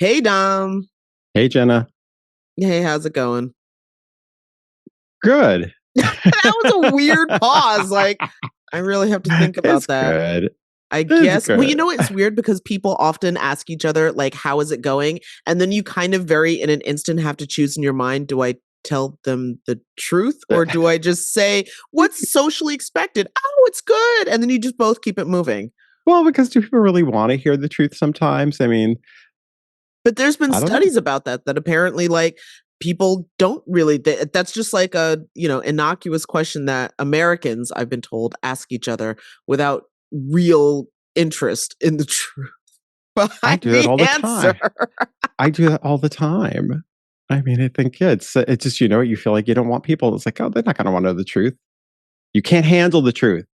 Hey, Dom. Hey, Jenna. Hey, how's it going? Good. That was a weird pause. Like, I really have to think about It's that. good. I It's guess. Well, good. it's weird because people often ask each other, like, how is it going? And then you kind of in an instant have to choose in your mind, do I tell them the truth or do I just say what's socially expected? Oh, it's good. And then you just both keep it moving. Well, because do people really want to hear the truth sometimes? I mean, But there's been I don't know. studies about that apparently, like, people don't really, that's just like a, innocuous question that Americans, I've been told, ask each other without real interest in the truth I behind do that the all the answer. time. I do that all the time. I mean, I think it's just, you feel like you don't want people. It's like, oh, they're not going to want to know the truth. You can't handle the truth.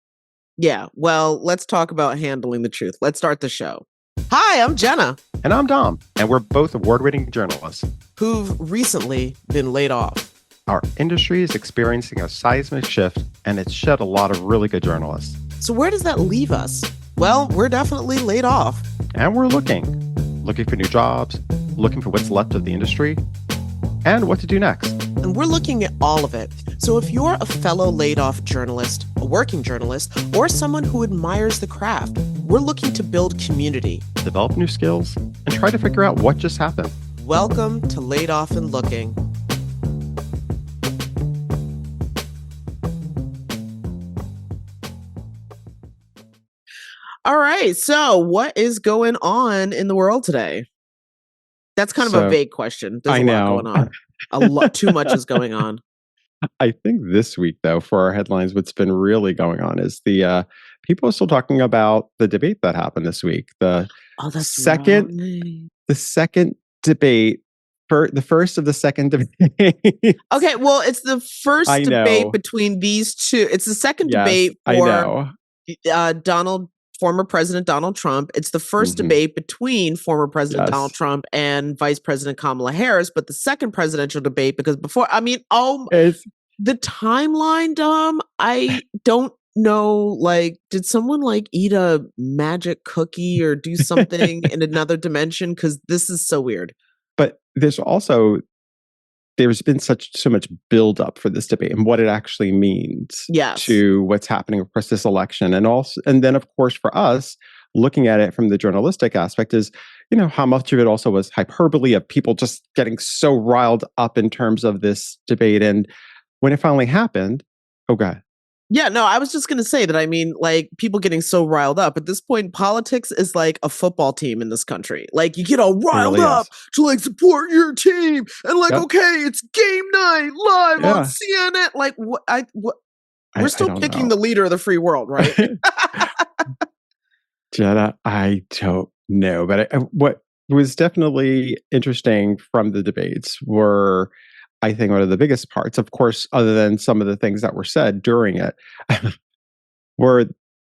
Yeah, well, let's talk about handling the truth. Let's start the show. Hi, I'm Jenna. And I'm Dom. And we're both award-winning journalists who've recently been laid off. Our industry is experiencing a seismic shift, and it's shed a lot of really good journalists. So where does that leave us? Well, we're definitely laid off. And we're looking for new jobs, looking for what's left of the industry, and what to do next. And we're looking at all of it. So if you're a fellow laid-off journalist, a working journalist, or someone who admires the craft, we're looking to build community, develop new skills, and try to figure out what just happened. Welcome to Laid Off and Looking. All right, so what is going on in the world today? That's kind of a vague question. There's a lot going on. A lot, too much is going on. I think this week, though, for our headlines, what's been really going on is the people are still talking about the debate that happened this week. The second debate, the first of the second debate. Okay, well, it's the first debate between these two. It's the second debate for former President Donald Trump. It's the first debate between former President Donald Trump and Vice President Kamala Harris, but the second presidential debate, because before, the timeline, Dom, I don't know, like, did someone like eat a magic cookie or do something in another dimension? Because this is so weird. But there's been so much buildup for this debate and what it actually means to what's happening across this election. And then, of course, for us, looking at it from the journalistic aspect is, how much of it also was hyperbole of people just getting so riled up in terms of this debate. And when it finally happened, oh, God. Yeah, no, I was just going to say that, like, people getting so riled up. At this point, politics is like a football team in this country. Like, you get all riled up to, like, support your team. And, like, okay, it's game night live on CNN. Like, we're still picking the leader of the free world, right? Jenna, I don't know. But what was definitely interesting from the debates were, I think, one of the biggest parts, of course, other than some of the things that were said during it, were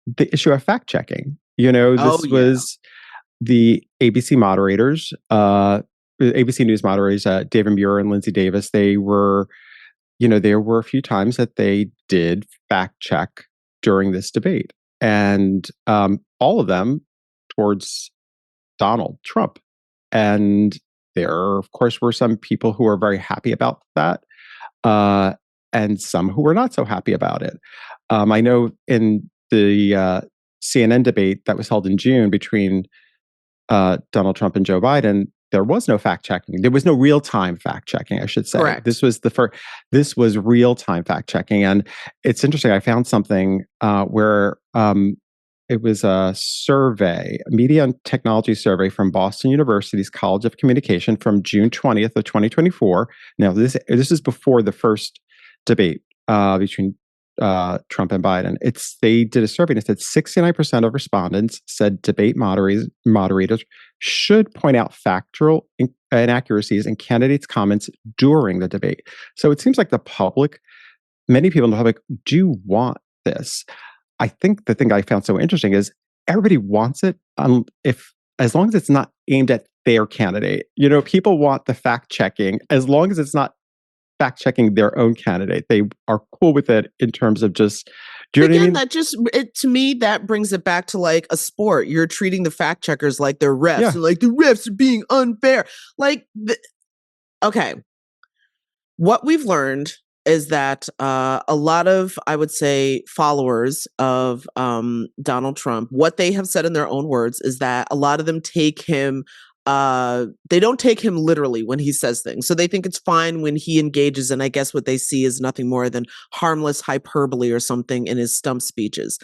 the issue of fact checking. This was the ABC moderators, ABC News moderators, David Muir and Lindsay Davis. They were, there were a few times that they did fact check during this debate, and all of them towards Donald Trump. And there, of course, were some people who were very happy about that, and some who were not so happy about it. I know in the CNN debate that was held in June between Donald Trump and Joe Biden, there was no fact checking. There was no real time fact checking, I should say. Correct. This was This was real time fact checking, and it's interesting. I found something where it was a survey, a media and technology survey from Boston University's College of Communication from June 20th of 2024. Now, this is before the first debate between Trump and Biden. They did a survey and it said 69% of respondents said debate moderators should point out factual inaccuracies in candidates' comments during the debate. So it seems like many people in the public do want this. I think the thing I found so interesting is everybody wants it as long as it's not aimed at their candidate. People want the fact checking as long as it's not fact checking their own candidate. They are cool with it in terms of just, Do you know what I mean? That just, to me, that brings it back to like a sport. You're treating the fact checkers like they're refs and like the refs are being unfair. Like, okay. What we've learned is that a lot of, I would say, followers of Donald Trump, what they have said in their own words is that a lot of them take him, they don't take him literally when he says things. So they think it's fine when he engages, and I guess what they see is nothing more than harmless hyperbole or something in his stump speeches.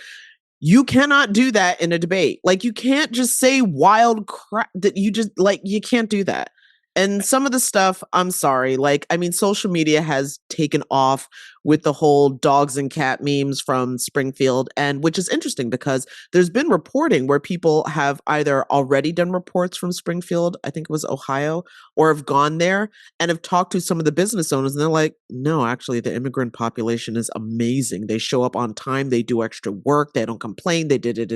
You cannot do that in a debate. Like, you can't just say wild crap that you just, like, you can't do that. And some of the stuff, I'm sorry, like, I mean, social media has taken off with the whole dogs and cat memes from Springfield, and which is interesting because there's been reporting where people have either already done reports from Springfield, I think it was Ohio, or have gone there and have talked to some of the business owners, and they're like, no, actually, the immigrant population is amazing. They show up on time, they do extra work, they don't complain, they did,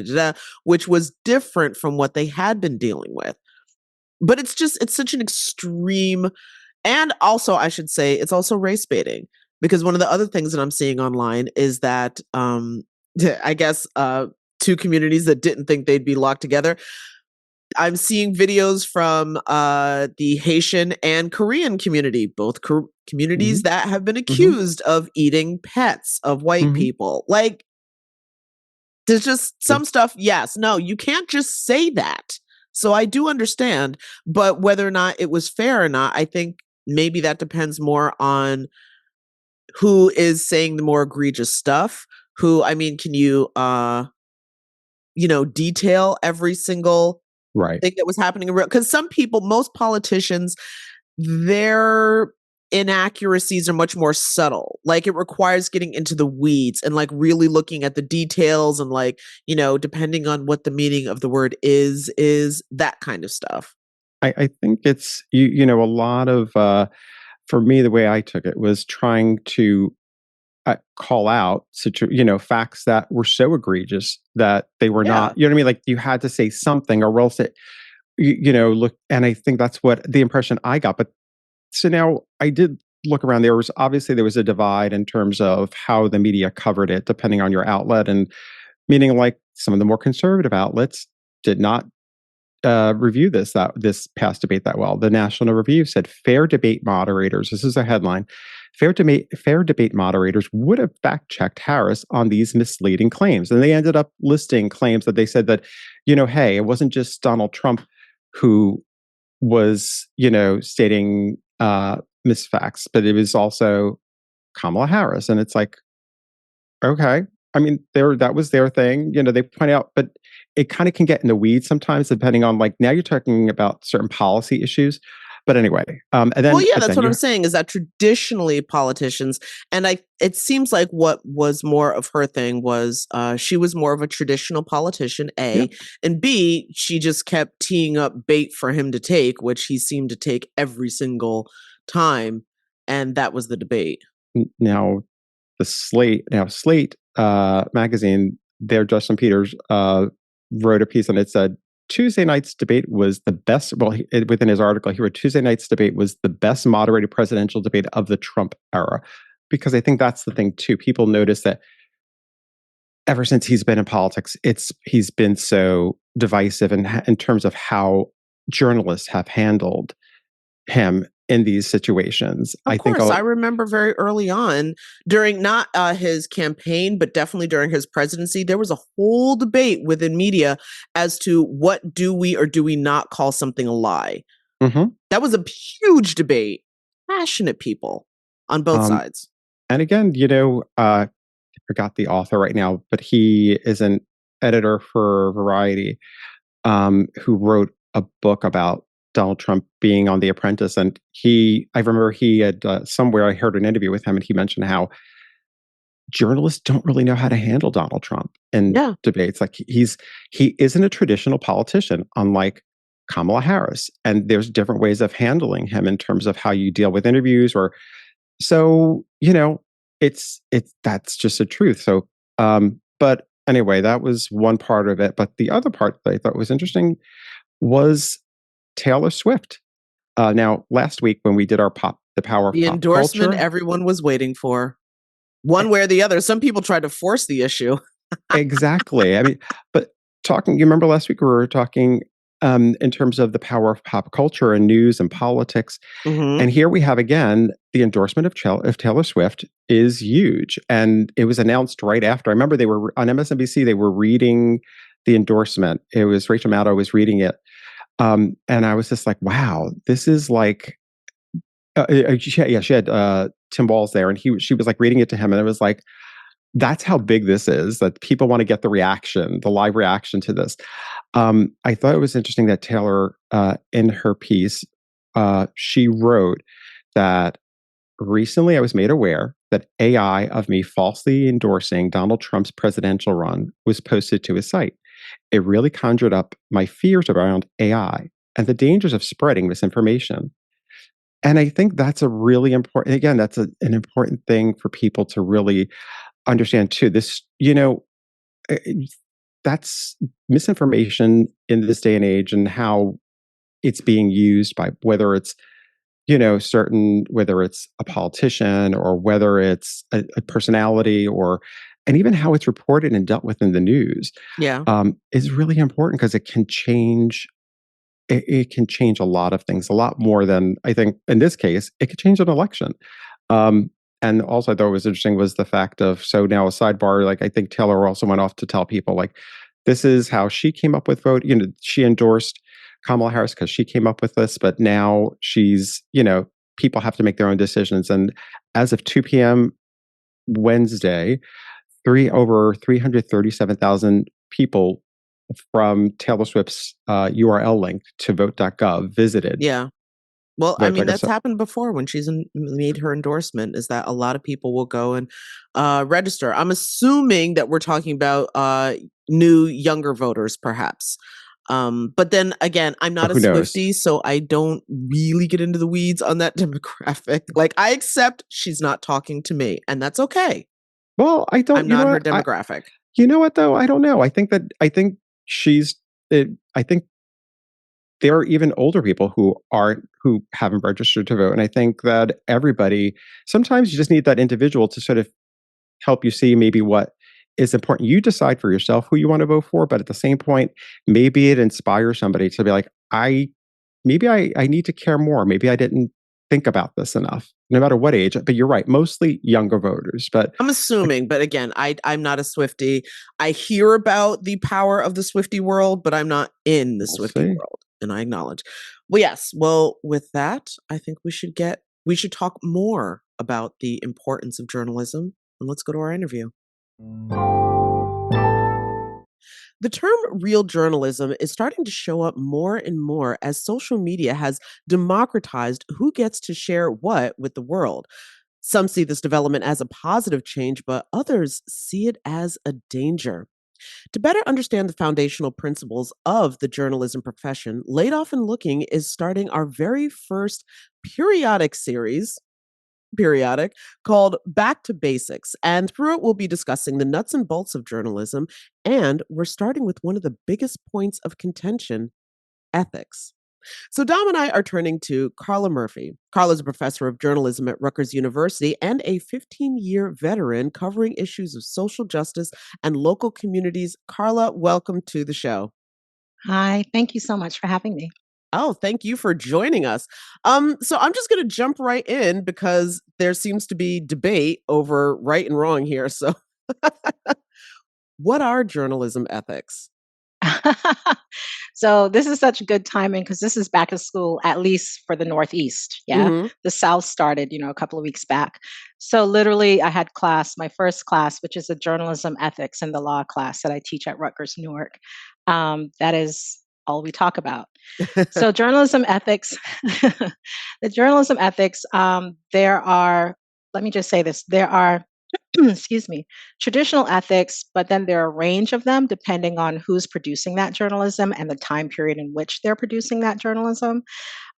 which was different from what they had been dealing with. But it's such an extreme, and also I should say it's also race baiting, because one of the other things that I'm seeing online is that I guess two communities that didn't think they'd be locked together. I'm seeing videos from the Haitian and Korean community, both communities that have been accused of eating pets of white people. Like, there's just some stuff. Yes, no, you can't just say that. So I do understand, but whether or not it was fair or not, I think maybe that depends more on who is saying the more egregious stuff. Who, I mean, can you, detail every single thing that was happening in real? Because some people, most politicians, their inaccuracies are much more subtle. Like, it requires getting into the weeds and like really looking at the details and like, depending on what the meaning of the word is that kind of stuff. I think it's, a lot of, for me, the way I took it was trying to call out, facts that were so egregious that they were not, you know what I mean? Like, you had to say something or else it, look, and I think that's what the impression I got. But so now I did look around. There was a divide in terms of how the media covered it, depending on your outlet, and meaning like some of the more conservative outlets did not review this past debate that well. The National Review said fair debate moderators. This is a headline. Fair debate moderators would have fact checked Harris on these misleading claims, and they ended up listing claims that they said that, hey, it wasn't just Donald Trump who was, stating misfacts, but it was also Kamala Harris. And it's like, okay, I mean, that was their thing. They point out, but it kind of can get in the weeds sometimes, depending on, like, now you're talking about certain policy issues. But anyway, and then, well, yeah, that's what I'm saying, is that traditionally politicians, and it seems like what was more of her thing was she was more of a traditional politician, A, and B, she just kept teeing up bait for him to take, which he seemed to take every single time, and that was the debate. Now, Slate magazine, their Justin Peters wrote a piece, and it said Tuesday night's debate was the best. Well, within his article, he wrote Tuesday night's debate was the best moderated presidential debate of the Trump era, because I think that's the thing too. People notice that ever since he's been in politics, he's been so divisive in terms of how journalists have handled him in these situations. I remember very early on, during not his campaign, but definitely during his presidency, there was a whole debate within media as to what do we or do we not call something a lie. That was a huge debate. Passionate people on both sides. And again, I forgot the author right now, but he is an editor for Variety, who wrote a book about Donald Trump being on The Apprentice. And I remember he had somewhere I heard an interview with him, and he mentioned how journalists don't really know how to handle Donald Trump in debates. Like, he isn't a traditional politician, unlike Kamala Harris. And there's different ways of handling him in terms of how you deal with interviews, or so, that's just the truth. So, but anyway, that was one part of it. But the other part that I thought was interesting was Taylor Swift. Now, last week when we did our the power of the pop endorsement culture, everyone was waiting for. one way or the other. Some people try to force the issue. Exactly. I mean, but you remember last week we were talking in terms of the power of pop culture and news and politics. Mm-hmm. And here we have again, the endorsement of Taylor Swift is huge. And it was announced right after. I remember they were on MSNBC, they were reading the endorsement. It was Rachel Maddow was reading it. And I was just like, wow, this is like, she had Tim Walz there, and she was like reading it to him, and it was like, that's how big this is, that people want to get the live reaction to this. I thought it was interesting that Taylor, in her piece, she wrote that recently I was made aware that AI of me falsely endorsing Donald Trump's presidential run was posted to his site. It really conjured up my fears around AI and the dangers of spreading misinformation. And I think that's a really important, again, that's an important thing for people to really understand too. This, eh, that's misinformation in this day and age, and how it's being used by whether it's whether it's a politician or whether it's a personality, and even how it's reported and dealt with in the news. Yeah, is really important because it can change. It can change a lot of things, a lot more than, I think in this case, it could change an election. And also I thought was interesting was the fact of, so now a sidebar, like I think Taylor also went off to tell people like, this is how she came up with vote. She endorsed Kamala Harris because she came up with this, but now she's, people have to make their own decisions. And as of 2 p.m. Wednesday, over 337,000 people from Taylor Swift's URL link to vote.gov visited. Yeah. Well, I mean, that's happened before when she's made her endorsement, is that a lot of people will go and register. I'm assuming that we're talking about new, younger voters, perhaps. But then again, I'm not a Swiftie, so I don't really get into the weeds on that demographic. Like, I accept she's not talking to me, and that's okay. Well, I'm not her demographic. You know what, though? I don't know. I think she's, I think there are even older people who haven't registered to vote. And I think that sometimes you just need that individual to sort of help you see maybe what is important. You decide for yourself who you want to vote for, but at the same point, maybe it inspires somebody to be like, I need to care more. Maybe I didn't think about this enough, no matter what age. But you're right, mostly younger voters. But I'm assuming, but again, I'm not a Swiftie. I hear about the power of the Swiftie world, but I'm not in the Swiftie world, and I acknowledge. Well, yes. Well, with that, I think we should talk more about the importance of journalism, and let's go to our interview. The term real journalism is starting to show up more and more as social media has democratized who gets to share what with the world. Some see this development as a positive change, but others see it as a danger. To better understand the foundational principles of the journalism profession, Laid Off and Looking is starting our very first periodic called Back to Basics. And through it, we'll be discussing the nuts and bolts of journalism. And we're starting with one of the biggest points of contention: ethics. So Dom and I are turning to Carla Murphy. Carla's a professor of journalism at Rutgers University and a 15-year veteran covering issues of social justice and local communities. Carla, welcome to the show. Hi, thank you so much for having me. Oh, thank you for joining us. So I'm just going to jump right in because there seems to be debate over right and wrong here. So what are journalism ethics? So this is such good timing because this is back to school, at least for the Northeast. Yeah. Mm-hmm. The South started, a couple of weeks back. So literally I had my first class, which is a journalism ethics in the law class that I teach at Rutgers, Newark. That is all we talk about. So journalism ethics, there are, let me just say this, there are excuse me, traditional ethics, but then there are a range of them depending on who's producing that journalism and the time period in which they're producing that journalism.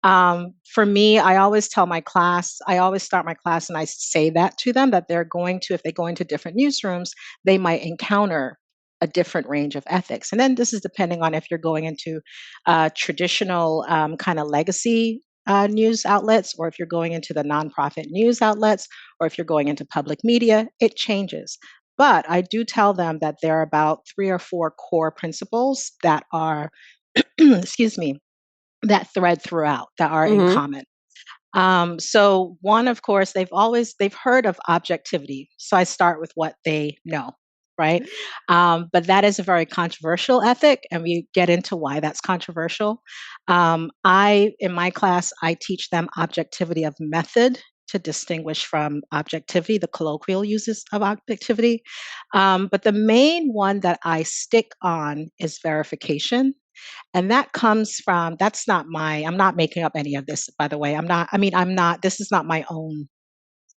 For me, I always start my class and I say that to them, that if they go into different newsrooms, they might encounter a different range of ethics. And then this is depending on if you're going into traditional kind of legacy news outlets, or if you're going into the nonprofit news outlets, or if you're going into public media, it changes. But I do tell them that there are about 3 or 4 core principles that are, excuse me, that thread throughout, that are in common. So one, of course, they've heard of objectivity. So I start with what they know, right? But that is a very controversial ethic, and we get into why that's controversial. In my class, I teach them objectivity of method to distinguish from objectivity, the colloquial uses of objectivity. But the main one that I stick on is verification. And that comes from, I'm not making up any of this, by the way. This is not my own.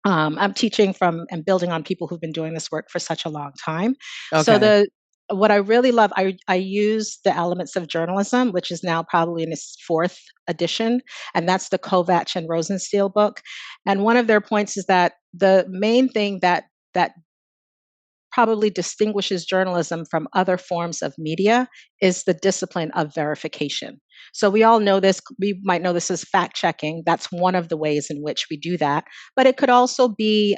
I'm teaching from and building on people who've been doing this work for such a long time. Okay. So what I really love, I use the elements of journalism, which is now probably in its 4th edition, and that's the Kovach and Rosenstiel book. And one of their points is that the main thing that probably distinguishes journalism from other forms of media is the discipline of verification. So we all know this, we might know this as fact checking. That's one of the ways in which we do that. But it could also be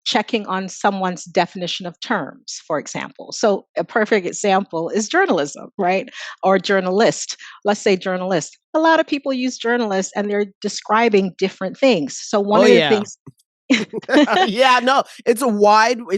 checking on someone's definition of terms, for example. So a perfect example is journalism, right? Or journalist. Let's say journalist. A lot of people use journalist and they're describing different things. So one of the things yeah, no, it's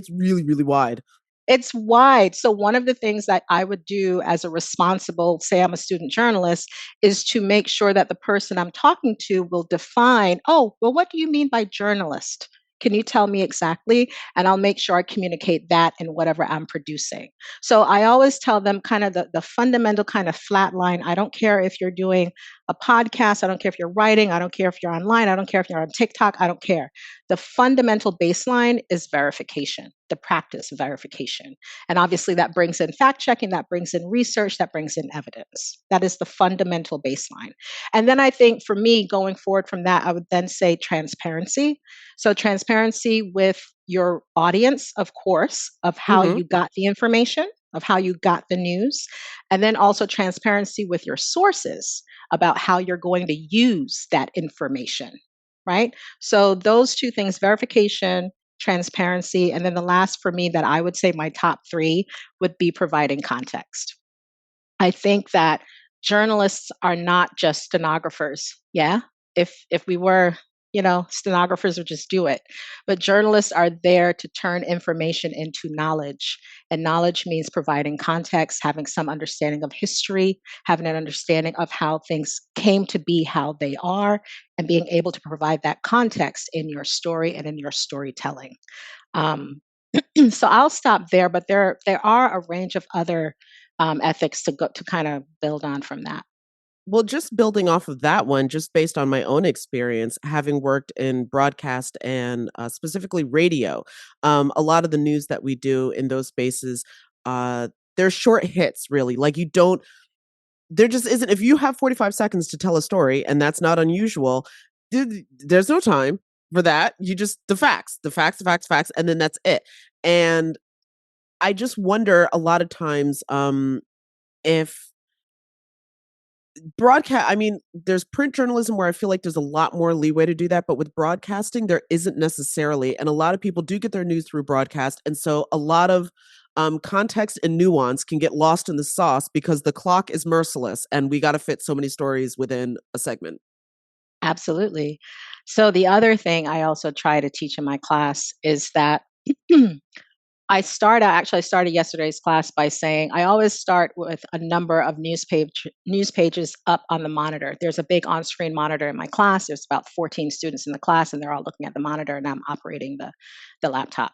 really, really wide. It's wide. So one of the things that I would do as a responsible, say I'm a student journalist, is to make sure that the person I'm talking to will define, oh, well, what do you mean by journalist? Can you tell me exactly? And I'll make sure I communicate that in whatever I'm producing. So I always tell them kind of the fundamental kind of flat line. I don't care if you're doing a podcast. I don't care if you're writing. I don't care if you're online. I don't care if you're on TikTok. I don't care. The fundamental baseline is verification, the practice of verification. And obviously that brings in fact checking, that brings in research, that brings in evidence. That is the fundamental baseline. And then I think for me, going forward from that, I would then say transparency. So transparency with your audience, of course, of how you got the information, of how you got the news, and then also transparency with your sources about how you're going to use that information, right? So those 2 things, verification, transparency, and then the last for me that I would say my top 3 would be providing context. I think that journalists are not just stenographers. Yeah. If we were, stenographers would just do it. But journalists are there to turn information into knowledge. And knowledge means providing context, having some understanding of history, having an understanding of how things came to be how they are, and being able to provide that context in your story and in your storytelling. So I'll stop there, but there are a range of other ethics to kind of build on from that. Well, just building off of that one, just based on my own experience, having worked in broadcast and specifically radio, a lot of the news that we do in those spaces, they're short hits, really. Like there just isn't, if you have 45 seconds to tell a story, and that's not unusual, there's no time for that. You just, the facts, and then that's it. And I just wonder a lot of times if there's print journalism where I feel like there's a lot more leeway to do that, but with broadcasting, there isn't necessarily. And a lot of people do get their news through broadcast. And so a lot of context and nuance can get lost in the sauce because the clock is merciless and we got to fit so many stories within a segment. Absolutely. So the other thing I also try to teach in my class is that I started yesterday's class by saying I always start with a number of news pages up on the monitor. There's a big on-screen monitor in my class. There's about 14 students in the class, and they're all looking at the monitor, and I'm operating the laptop.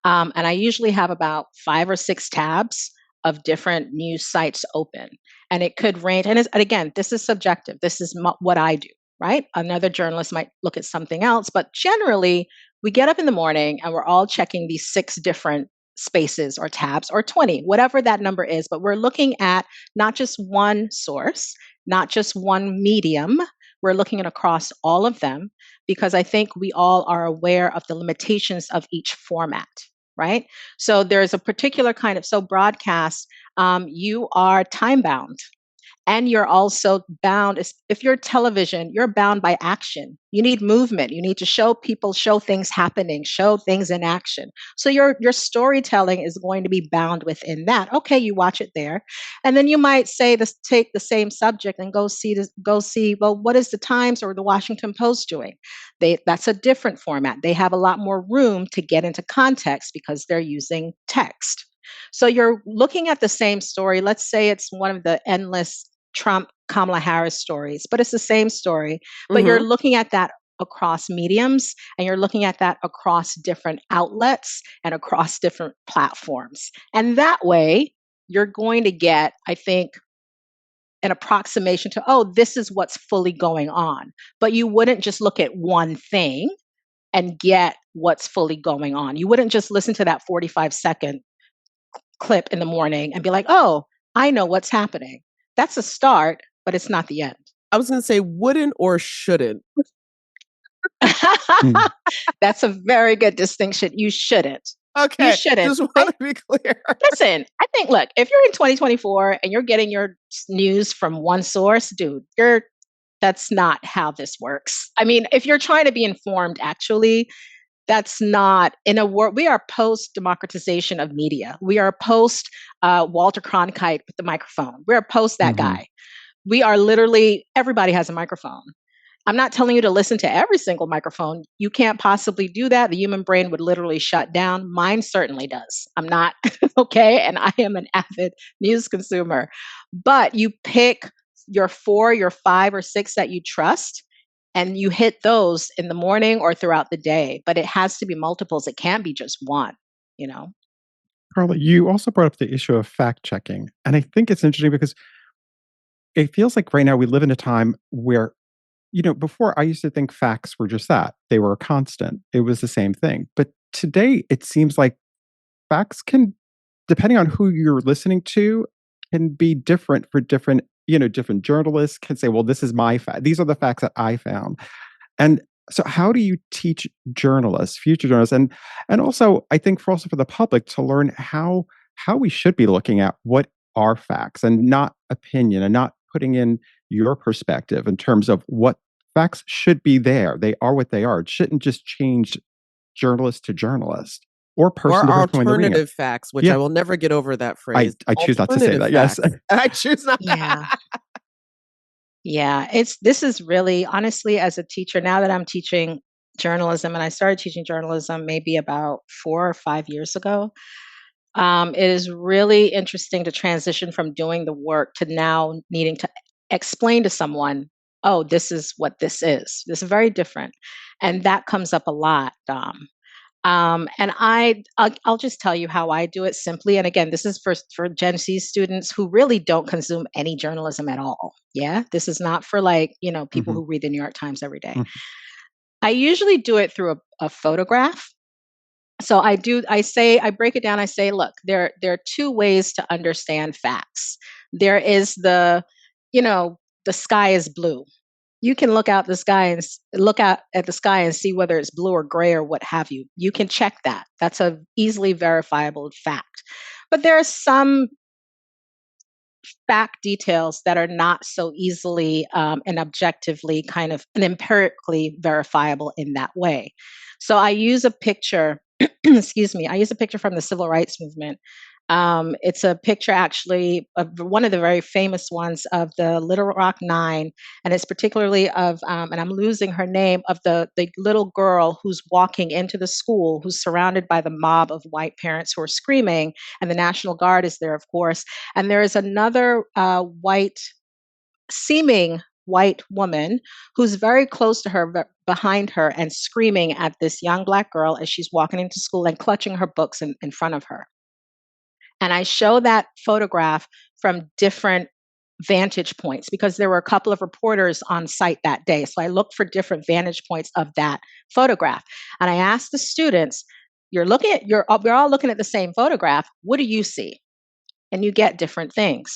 And I usually have about 5 or 6 tabs of different news sites open. And it could range, and again, this is subjective. This is what I do, right? Another journalist might look at something else, but generally, we get up in the morning and we're all checking these 6 different spaces or tabs or 20, whatever that number is, but we're looking at not just one source, not just one medium. We're looking at across all of them because I think we all are aware of the limitations of each format, right? So there's a particular kind of, broadcast, you are time bound. And you're also bound, if you're television, you're bound by action. You need movement. You need to show people, show things happening, show things in action. So your storytelling is going to be bound within that. Okay, you watch it there. And then you might say this, take the same subject and go see, well, what is the Times or the Washington Post doing? That's a different format. They have a lot more room to get into context because they're using text. So you're looking at the same story. Let's say it's one of the endless Trump, Kamala Harris stories, but it's the same story. But you're looking at that across mediums, and you're looking at that across different outlets and across different platforms. And that way, you're going to get, I think, an approximation to, oh, this is what's fully going on. But you wouldn't just look at one thing and get what's fully going on. You wouldn't just listen to that 45-second clip in the morning and be like, oh, I know what's happening. That's a start, but it's not the end. I was going to say wouldn't or shouldn't. That's a very good distinction. You shouldn't. Okay. You shouldn't. Just want to be clear. Listen, I think, look, if you're in 2024 and you're getting your news from one source, dude, that's not how this works. I mean, if you're trying to be informed, actually, that's not in a world. We are post democratization of media. We are post Walter Cronkite with the microphone. We're post that guy. We are literally, everybody has a microphone. I'm not telling you to listen to every single microphone. You can't possibly do that. The human brain would literally shut down. Mine certainly does. I'm not, okay? And I am an avid news consumer. But you pick your 4, your 5, or 6 that you trust, and you hit those in the morning or throughout the day. But it has to be multiples. It can't be just one, you know? Carla, you also brought up the issue of fact checking. And I think it's interesting because it feels like right now we live in a time where, you know, before I used to think facts were just that. They were a constant. It was the same thing. But today it seems like facts can, depending on who you're listening to, can be different for different, you know, different journalists can say, well, this is my fact. These are the facts that I found. And so how do you teach journalists, future journalists, and also I think for the public to learn how we should be looking at what are facts and not opinion and not putting in your perspective in terms of what facts should be there. They are what they are. It shouldn't just change journalist to journalist or person to person. Alternative facts, which I will never get over that phrase. I choose not to say that. Yes. I choose not. Yeah. Yeah. This is really, honestly, as a teacher, now that I'm teaching journalism, and I started teaching journalism maybe about 4 or 5 years ago, it is really interesting to transition from doing the work to now needing to explain to someone, oh, this is what this is. This is very different. And that comes up a lot, Dom. And I'll just tell you how I do it simply. And again, this is for Gen Z students who really don't consume any journalism at all. Yeah. This is not for people who read the New York Times every day. I usually do it through a photograph. So I break it down. I say, look, there are 2 ways to understand facts. There is the sky is blue. You can look out the sky and look out at the sky and see whether it's blue or gray or what have you. You can check that. That's a easily verifiable fact. But there are some fact details that are not so easily and objectively and empirically verifiable in that way. So I use a picture, excuse me, I use a picture from the Civil Rights Movement. It's a picture actually of one of the very famous ones of the Little Rock Nine. And it's particularly of, and I'm losing her name, of the little girl who's walking into the school, who's surrounded by the mob of white parents who are screaming. And the National Guard is there, of course. And there is another seeming white woman who's very close to her, behind her, and screaming at this young Black girl as she's walking into school and clutching her books in front of her. And I show that photograph from different vantage points because there were a couple of reporters on site that day. So I looked for different vantage points of that photograph. And I asked the students, we're all looking at the same photograph. What do you see? And you get different things.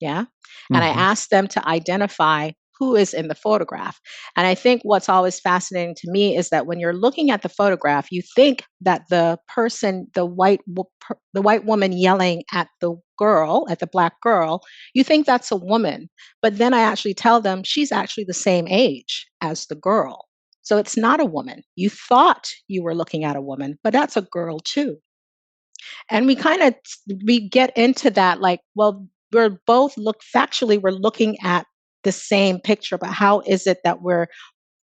Yeah. And I asked them to identify who is in the photograph. And I think what's always fascinating to me is that when you're looking at the photograph, you think that the person, the white woman yelling at the girl, at the Black girl, you think that's a woman. But then I actually tell them she's actually the same age as the girl. So it's not a woman. You thought you were looking at a woman, but that's a girl too. And we get into that like, well, we're both factually, we're looking at the same picture, but how is it that we're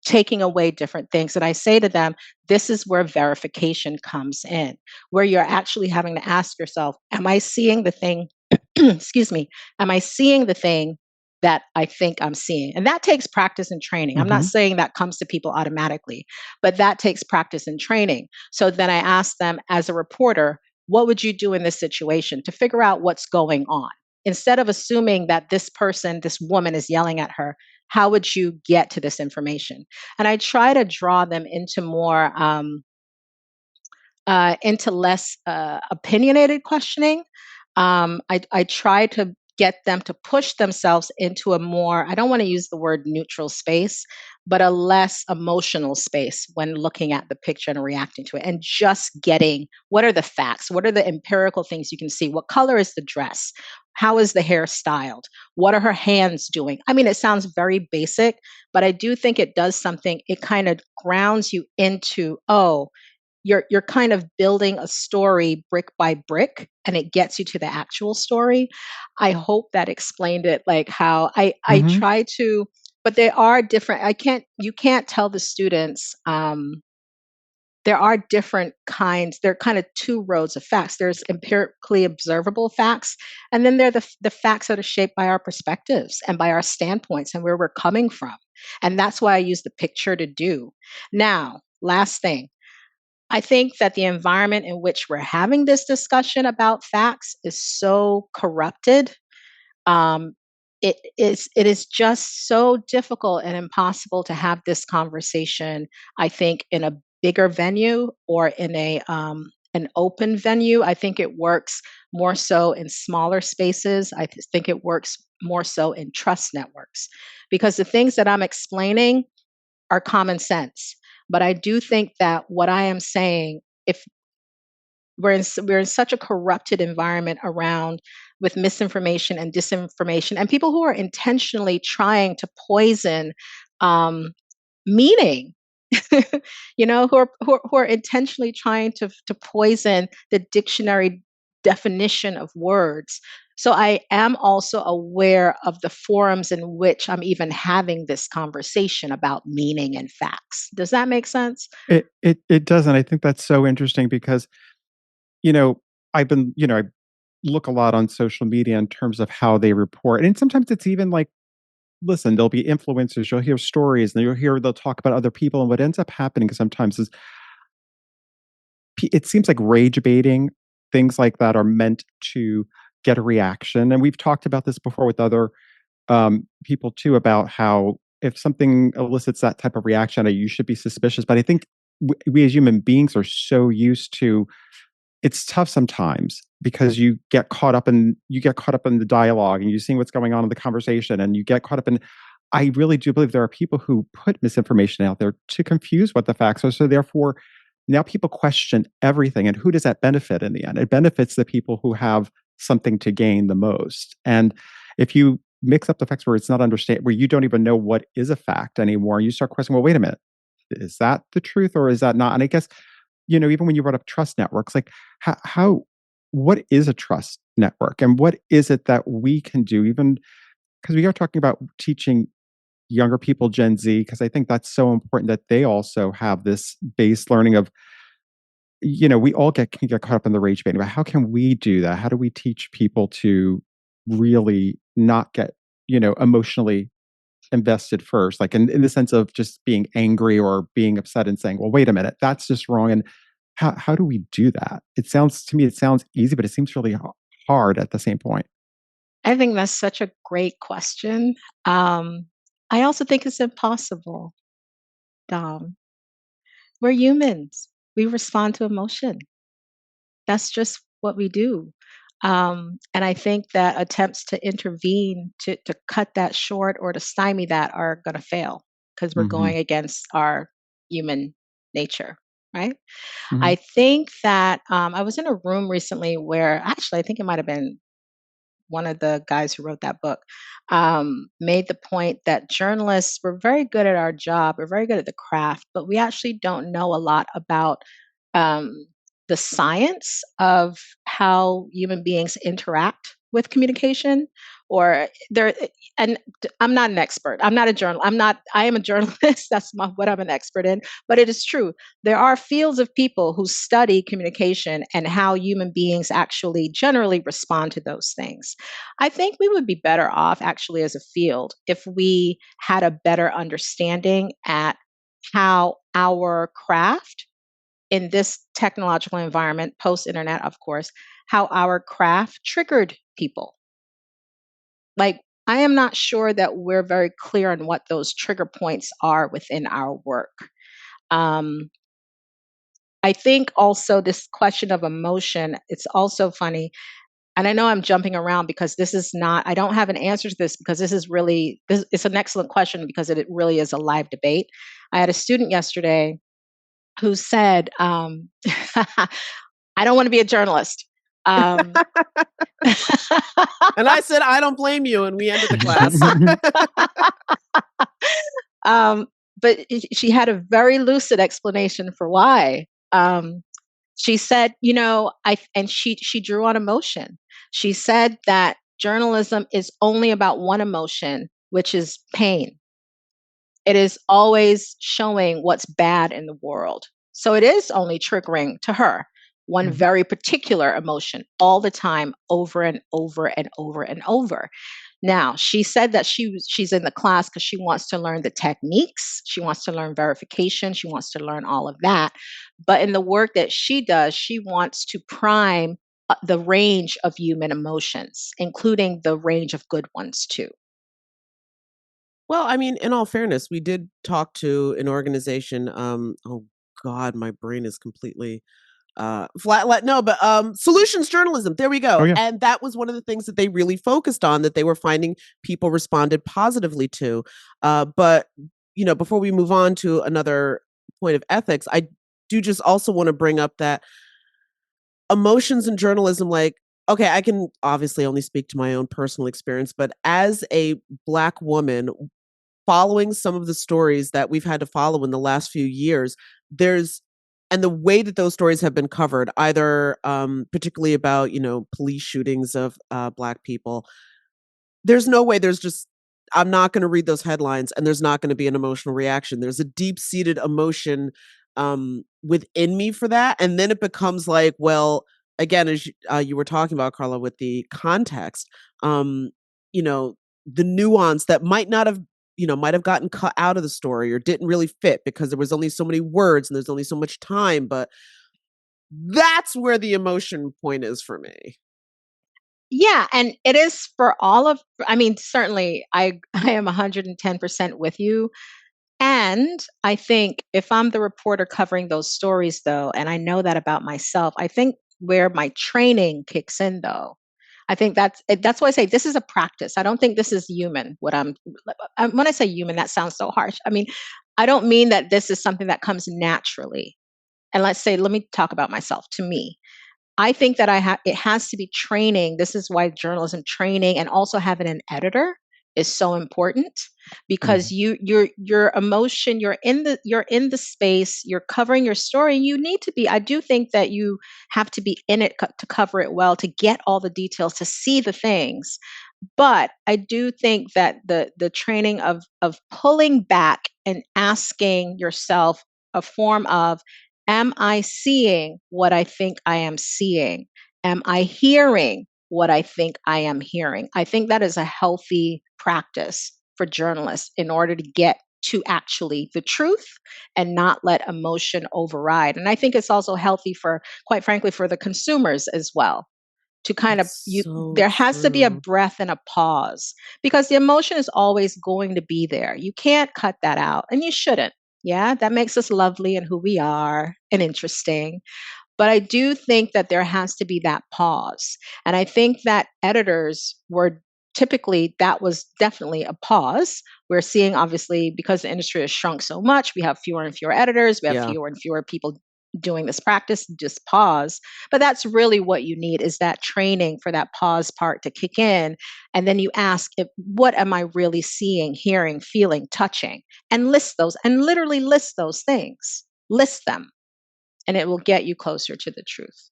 taking away different things? And I say to them, this is where verification comes in, where you're actually having to ask yourself, am I seeing the thing? Excuse me. Am I seeing the thing that I think I'm seeing? And that takes practice and training. I'm not saying that comes to people automatically, but that takes practice and training. So then I ask them as a reporter, what would you do in this situation to figure out what's going on? Instead of assuming that this person, this woman is yelling at her, how would you get to this information? And I try to draw them into more, into less opinionated questioning. I try to get them to push themselves into a more, I don't want to use the word neutral space, but a less emotional space when looking at the picture and reacting to it, and just getting what are the facts? What are the empirical things you can see? What color is the dress? How is the hair styled? What are her hands doing? I mean, it sounds very basic, but I do think it does something. It kind of grounds you into, oh, you're kind of building a story brick by brick, and it gets you to the actual story. I hope that explained it, like how I try to, but there are different, you can't tell the students, there are different kinds, there are kind of two roads of facts. There's empirically observable facts, and then there are the facts that are shaped by our perspectives and by our standpoints and where we're coming from. And that's why I use the picture to do. Now, last thing, I think that the environment in which we're having this discussion about facts is so corrupted. Um, it is just so difficult and impossible to have this conversation, I think, in a bigger venue or in an open venue. I think it works more so in smaller spaces. Think it works more so in trust networks, because the things that I'm explaining are common sense. But I do think that what I am saying, if we're in such a corrupted environment around with misinformation and disinformation, and people who are intentionally trying to poison meaning, who are intentionally trying to poison the dictionary definition of words. So I am also aware of the forums in which I'm even having this conversation about meaning and facts. Does that make sense? It does, and I think that's so interesting because, you know, I look a lot on social media in terms of how they report, and sometimes it's even like, listen, there'll be influencers, you'll hear stories, and they'll talk about other people, and what ends up happening sometimes is it seems like rage baiting, things like that are meant to get a reaction. And we've talked about this before with other people too, about how if something elicits that type of reaction, you should be suspicious. But I think we as human beings are so used to, it's tough sometimes because you get caught up in the dialogue, and you're seeing what's going on in the conversation, and you get caught up in, I really do believe there are people who put misinformation out there to confuse what the facts are. So therefore, now people question everything. And who does that benefit in the end? It benefits the people who have something to gain the most. And if you mix up the facts where it's not where you don't even know what is a fact anymore, you start questioning, well, wait a minute, is that the truth or is that not? And I guess, even when you brought up trust networks, like what is a trust network, and what is it that we can do, even because we are talking about teaching younger people, Gen Z, because I think that's so important that they also have this base learning of, we all can get caught up in the rage baiting, but how can we do that? How do we teach people to really not get, emotionally invested first, like in the sense of just being angry or being upset and saying, well, wait a minute, that's just wrong. And how do we do that? It sounds easy, but it seems really hard at the same point. I think that's such a great question. I also think it's impossible, Dom. We're humans. We respond to emotion. That's just what we do. And I think that attempts to intervene to cut that short or to stymie that are going to fail because we're going against our human nature, right? I think that I was in a room recently where actually I think it might have been one of the guys who wrote that book, made the point that journalists, we're very good at our job, we're very good at the craft, but we actually don't know a lot about um, the science of how human beings interact with communication or there and I'm not an expert. I'm not a journal. I am a journalist. That's what I'm an expert in, but it is true. There are fields of people who study communication and how human beings actually generally respond to those things. I think we would be better off actually as a field if we had a better understanding at how our craft in this technological environment, post internet, of course, how our craft triggered people. Like, I am not sure that we're very clear on what those trigger points are within our work. I think also this question of emotion, it's also funny. And I know I'm jumping around because this is not, I don't have an answer to this because it's an excellent question because it really is a live debate. I had a student yesterday who said, I don't want to be a journalist. And I said, I don't blame you. And we ended the class. But she had a very lucid explanation for why. She said, and she drew on emotion. She said that journalism is only about one emotion, which is pain. It is always showing what's bad in the world. So it is only triggering to her one very particular emotion all the time, over and over and over and over. Now, she said that she's in the class because she wants to learn the techniques. She wants to learn verification. She wants to learn all of that. But in the work that she does, she wants to prime the range of human emotions, including the range of good ones too. Well, I mean, in all fairness, we did talk to an organization. Oh God, my brain is completely solutions journalism. There we go. Oh, yeah. And that was one of the things that they really focused on, that they were finding people responded positively to. But before we move on to another point of ethics, I do just also want to bring up that emotions in journalism, like, okay, I can obviously only speak to my own personal experience, but as a Black woman, following some of the stories that we've had to follow in the last few years, and the way that those stories have been covered, either particularly about, police shootings of Black people, there's no way I'm not going to read those headlines and there's not going to be an emotional reaction. There's a deep-seated emotion within me for that. And then it becomes like, well, again, as you were talking about, Carla, with the context, the nuance that might have gotten cut out of the story or didn't really fit because there was only so many words and there's only so much time. But that's where the emotion point is for me. Yeah, and it is for certainly I am 110% with you. And I think if I'm the reporter covering those stories though, and I know that about myself, I think where my training kicks in though, I think that's why I say this is a practice. I don't think this is human. When I say human, that sounds so harsh. I mean, I don't mean that this is something that comes naturally. And let me talk about myself. To me, I think that it has to be training. This is why journalism training and also having an editor is so important, because your emotion, you're in the space, you're covering your story, and you need to be. I do think that you have to be in it to cover it well, to get all the details, to see the things. But I do think that the training of pulling back and asking yourself a form of, am I seeing what I think I am seeing? Am I hearing what I think I am hearing? I think that is a healthy practice for journalists in order to get to actually the truth and not let emotion override. And I think it's also healthy quite frankly, for the consumers as well. To kind of there has to be a breath and a pause, because the emotion is always going to be there. You can't cut that out, and you shouldn't. Yeah, that makes us lovely and who we are and interesting. But I do think that there has to be that pause. And I think that editors were typically, that was definitely a pause. We're seeing, obviously, because the industry has shrunk so much, we have fewer and fewer editors, we have fewer and fewer people doing this practice, just pause. But that's really what you need, is that training for that pause part to kick in. And then you ask, what am I really seeing, hearing, feeling, touching? And list those, and literally list those things. List them, and it will get you closer to the truth.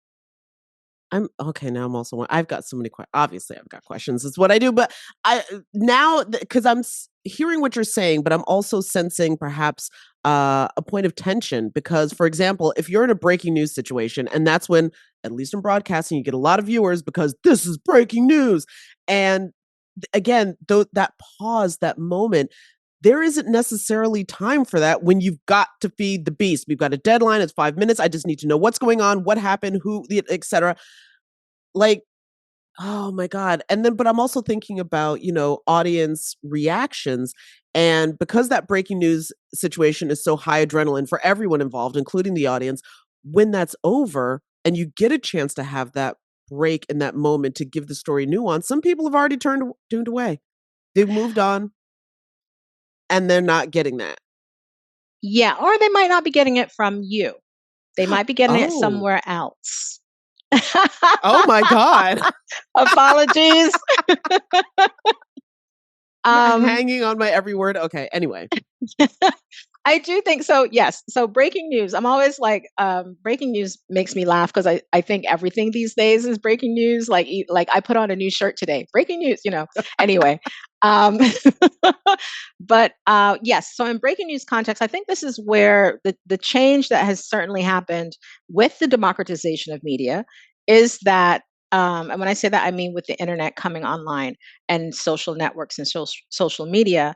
I'm okay. Now I'm also, I've got so many questions. Obviously I've got questions. It's what I do, but I now, cause I'm hearing what you're saying, but I'm also sensing perhaps a point of tension, because for example, if you're in a breaking news situation, and that's when, at least in broadcasting, you get a lot of viewers because this is breaking news. And again, that pause, that moment, there isn't necessarily time for that when you've got to feed the beast. We've got a deadline. It's 5 minutes. I just need to know what's going on, what happened, who, etc. Like, oh my God. And then, but I'm also thinking about, audience reactions. And because that breaking news situation is so high adrenaline for everyone involved, including the audience, when that's over and you get a chance to have that break in that moment to give the story nuance, some people have already tuned away. They've moved on and they're not getting that. Yeah. Or they might not be getting it from you. They might be getting it somewhere else. Oh my God. Apologies. Hanging on my every word. Okay. Anyway. I do think so. Yes. So breaking news, I'm always like, breaking news makes me laugh because I think everything these days is breaking news. Like I put on a new shirt today, breaking news, anyway. But yes, so in breaking news context, I think this is where the change that has certainly happened with the democratization of media is that, and when I say that, I mean with the internet coming online and social networks and social media,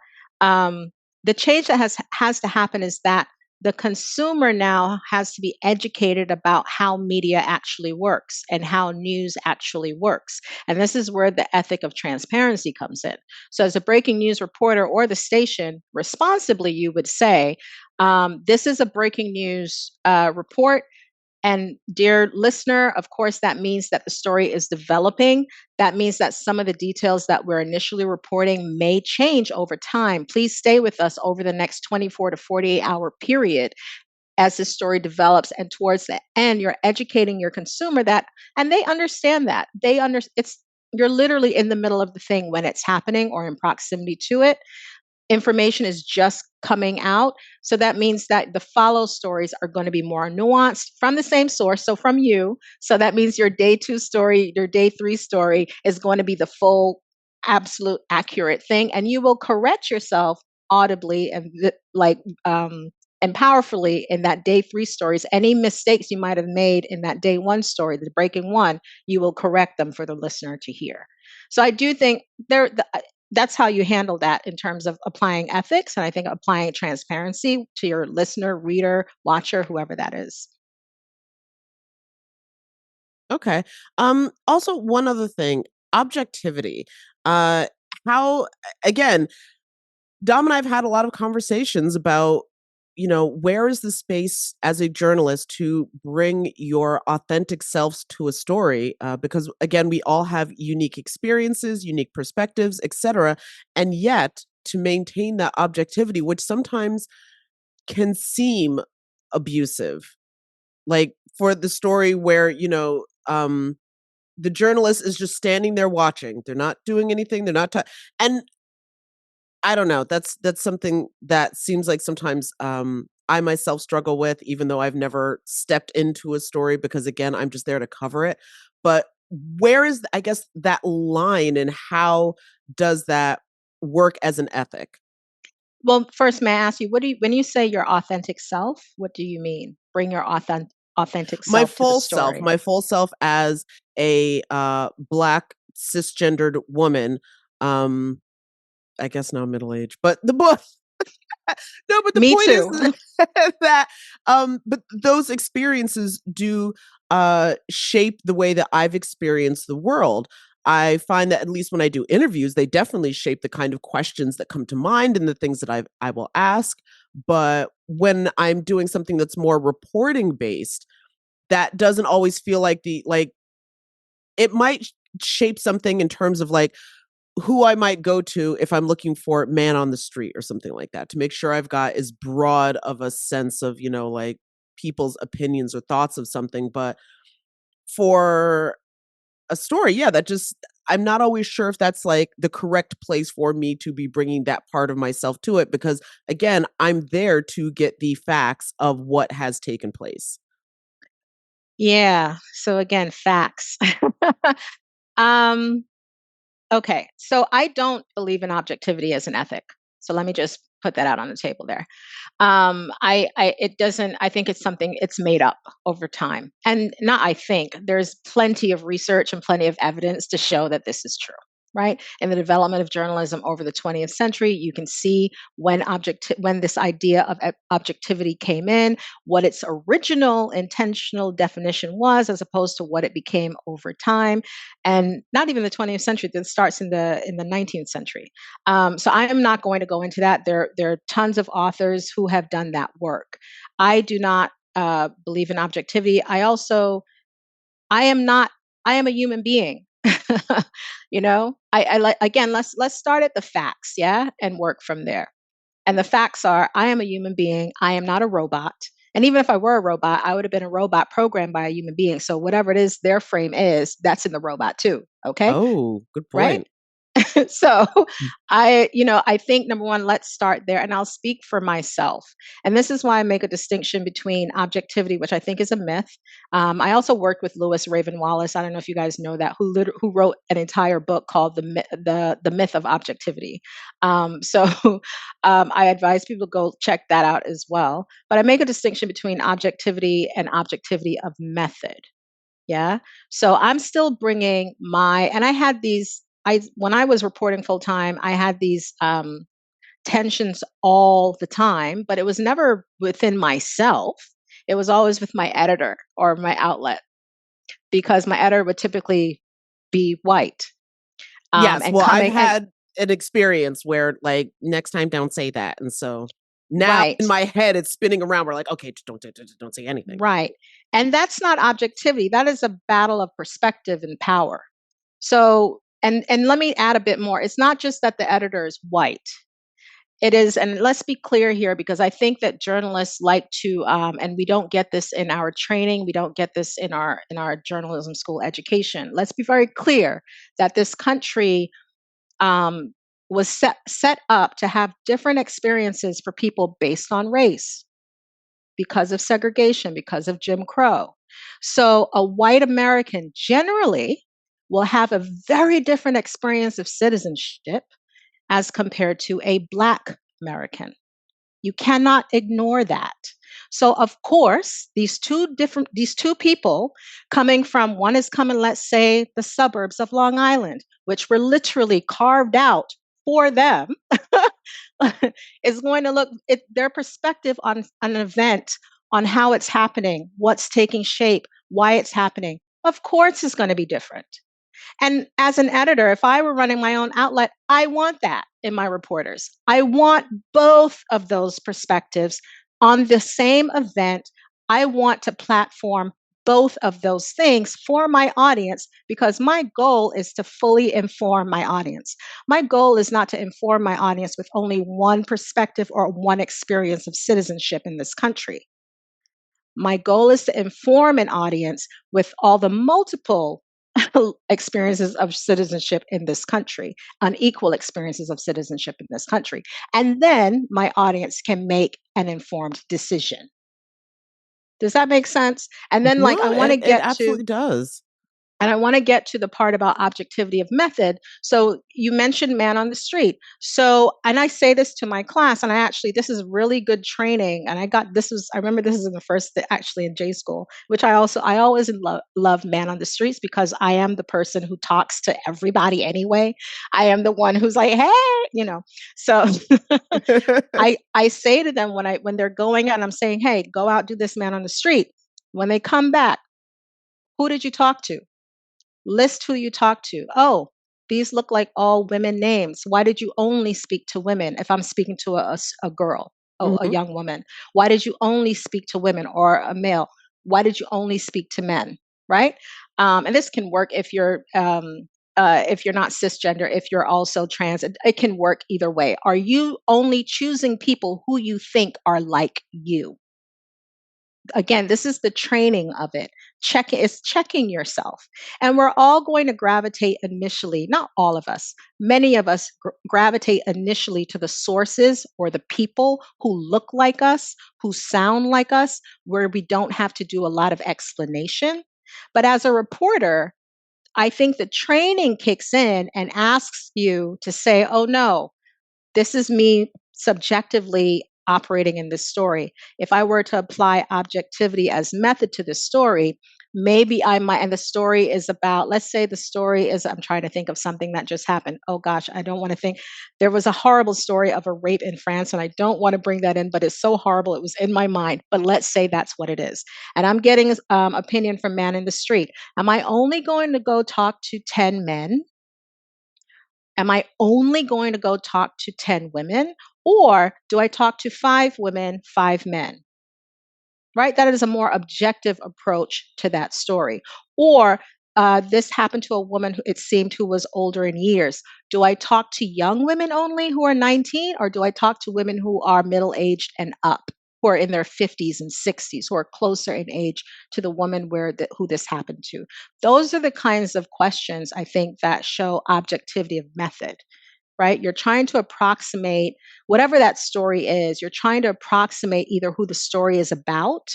the change that has to happen is that the consumer now has to be educated about how media actually works and how news actually works. And this is where the ethic of transparency comes in. So as a breaking news reporter or the station, responsibly, you would say, this is a breaking news report. And dear listener, of course, that means that the story is developing. That means that some of the details that we're initially reporting may change over time. Please stay with us over the next 24 to 48-hour period as this story develops. And towards the end, you're educating your consumer that, and they understand that. You're literally in the middle of the thing when it's happening or in proximity to it. Information is just coming out. So that means that the follow stories are going to be more nuanced from the same source. So from you. So that means your day 2 story, your day 3 story is going to be the full, absolute, accurate thing. And you will correct yourself audibly and and powerfully in that day 3 stories. Any mistakes you might have made in that day 1 story, the breaking one, you will correct them for the listener to hear. So I do think that's how you handle that in terms of applying ethics. And I think applying transparency to your listener, reader, watcher, whoever that is. Okay. Also, one other thing, objectivity. How, again, Dom and I have had a lot of conversations about, where is the space as a journalist to bring your authentic selves to a story? Because again, we all have unique experiences, unique perspectives, etc. And yet to maintain that objectivity, which sometimes can seem abusive, like for the story where, the journalist is just standing there watching. They're not doing anything. They're not, and I don't know. That's something that seems like sometimes I myself struggle with, even though I've never stepped into a story because again, I'm just there to cover it. But where is, I guess, that line, and how does that work as an ethic? Well, first, may I ask you, when you say your authentic self, what do you mean? Bring your authentic self to the story. My full self as a Black cisgendered woman. I guess now middle-aged, but the book. No, but the Me point too. is that but those experiences do shape the way that I've experienced the world. I find that at least when I do interviews, they definitely shape the kind of questions that come to mind and the things that I will ask. But when I'm doing something that's more reporting based, that doesn't always feel like it might shape something in terms of like who I might go to if I'm looking for man on the street or something like that, to make sure I've got as broad of a sense of, like people's opinions or thoughts of something. But for a story, yeah, I'm not always sure if that's like the correct place for me to be bringing that part of myself to it, because again, I'm there to get the facts of what has taken place. Yeah. So again, facts. Okay. So I don't believe in objectivity as an ethic. So let me just put that out on the table there. I think it's something it's made up over time. And not, I think there's plenty of research and plenty of evidence to show that this is true. Right. In the development of journalism over the 20th century, you can see when this idea of objectivity came in, what its original intentional definition was, as opposed to what it became over time. And not even the 20th century, that starts in the 19th century. So I am not going to go into that. There are tons of authors who have done that work. I do not believe in objectivity. I am a human being. I like, again, let's start at the facts, yeah, and work from there. And the facts are, I am a human being. I am not a robot. And even if I were a robot, I would have been a robot programmed by a human being. So whatever it is their frame is, that's in the robot too. Okay. Oh, good point. Right. So I think number one, let's start there, and I'll speak for myself. And this is why I make a distinction between objectivity, which I think is a myth. I also worked with Lewis Raven Wallace. I don't know if you guys know that, who wrote an entire book called the Myth of Objectivity. I advise people to go check that out as well. But I make a distinction between objectivity and objectivity of method. Yeah. So I'm still bringing and I had these. When I was reporting full time, I had these tensions all the time, but it was never within myself. It was always with my editor or my outlet, because my editor would typically be white. Yes, well, I've had an experience where, like, next time don't say that, and so now in my head it's spinning around. We're like, okay, don't say anything. Right, and that's not objectivity. That is a battle of perspective and power. So. And let me add a bit more. It's not just that the editor is white. It is, and let's be clear here, because I think that journalists like to, and we don't get this in our training, we don't get this in our journalism school education. Let's be very clear that this country was set up to have different experiences for people based on race, because of segregation, because of Jim Crow. So a white American generally will have a very different experience of citizenship as compared to a Black American. You cannot ignore that. So of course, these two people coming from, one is coming, let's say, the suburbs of Long Island, which were literally carved out for them, is going to look at their perspective on an event, on how it's happening, what's taking shape, why it's happening. Of course, is going to be different. And as an editor, if I were running my own outlet, I want that in my reporters. I want both of those perspectives on the same event. I want to platform both of those things for my audience, because my goal is to fully inform my audience. My goal is not to inform my audience with only one perspective or one experience of citizenship in this country. My goal is to inform an audience with all the multiple experiences of citizenship in this country, unequal experiences of citizenship in this country. And then my audience can make an informed decision. Does that make sense? And then, I want to get to, it absolutely does. And I want to get to the part about objectivity of method. So you mentioned man on the street. So, and I say this to my class, and this is really good training. And I remember this is in the first, actually in J school, which I always love man on the streets, because I am the person who talks to everybody anyway. I am the one who's like, hey, so I say to them when they're going out, and I'm saying, hey, go out, do this man on the street. When they come back, who did you talk to? List who you talk to. Oh, these look like all women names. Why did you only speak to women? If I'm speaking to a girl, a young woman, why did you only speak to women, or a male? Why did you only speak to men? Right? And this can work if you're not cisgender, if you're also trans. It can work either way. Are you only choosing people who you think are like you? Again, this is the training of it. It's checking yourself. And we're all going to gravitate initially, not all of us, many of us gravitate initially to the sources or the people who look like us, who sound like us, where we don't have to do a lot of explanation. But as a reporter, I think the training kicks in and asks you to say, oh no, this is me subjectively operating in this story. If I were to apply objectivity as method to this story, maybe I might, and the story is about, let's say the story is, I'm trying to think of something that just happened. Oh gosh, I don't want to think. There was a horrible story of a rape in France, and I don't want to bring that in, but it's so horrible. It was in my mind, but let's say that's what it is. And I'm getting opinion from man in the street. Am I only going to go talk to 10 men? Am I only going to go talk to 10 women? Or do I talk to 5 women, 5 men? Right? That is a more objective approach to that story. Or this happened to a woman who it seemed who was older in years. Do I talk to young women only who are 19? Or do I talk to women who are middle aged and up, who are in their 50s and 60s, who are closer in age to the woman who this happened to? Those are the kinds of questions I think that show objectivity of method, right? You're trying to approximate whatever that story is, you're trying to approximate either who the story is about,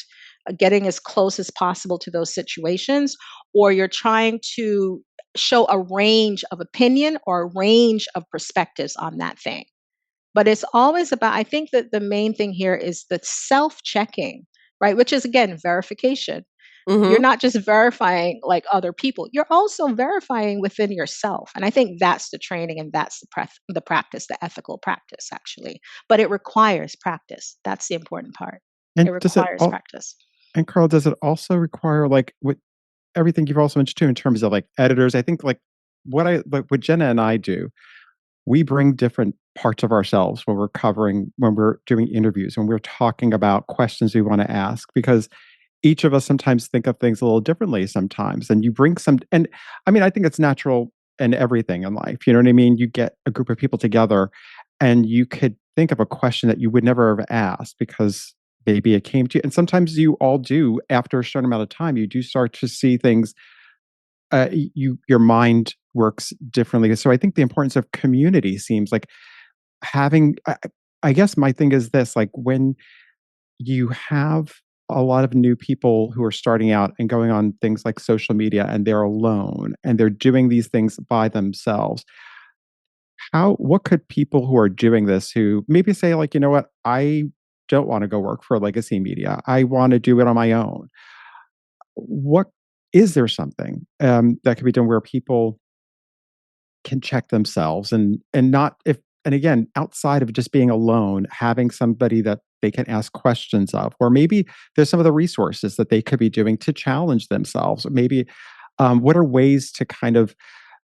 getting as close as possible to those situations, or you're trying to show a range of opinion or a range of perspectives on that thing. But it's always about, I think that the main thing here is the self-checking, right? Which is, again, verification. You're not just verifying like other people, you're also verifying within yourself. And I think that's the training, and that's the practice, the ethical practice, actually. But it requires practice. That's the important part. And it requires practice. And Carl, does it also require, like, with everything you've also mentioned too, in terms of like editors? I think like what Jenna and I do, we bring different parts of ourselves when we're doing interviews, when we're talking about questions we want to ask, because each of us sometimes think of things a little differently sometimes. And you bring and I mean, I think it's natural in everything in life. You know what I mean? You get a group of people together and you could think of a question that you would never have asked because maybe it came to you. And sometimes you all do, after a certain amount of time, you do start to see things, your mind works differently. So I think the importance of community seems like having, I guess my thing is this, like when you have a lot of new people who are starting out and going on things like social media and they're alone and they're doing these things by themselves. What could people who are doing this, who maybe say like, you know what, I don't want to go work for legacy media, I want to do it on my own. What is there something that could be done where people can check themselves and not if, and again, outside of just being alone, having somebody that they can ask questions of, or maybe there's some of the resources that they could be doing to challenge themselves. Or maybe what are ways to kind of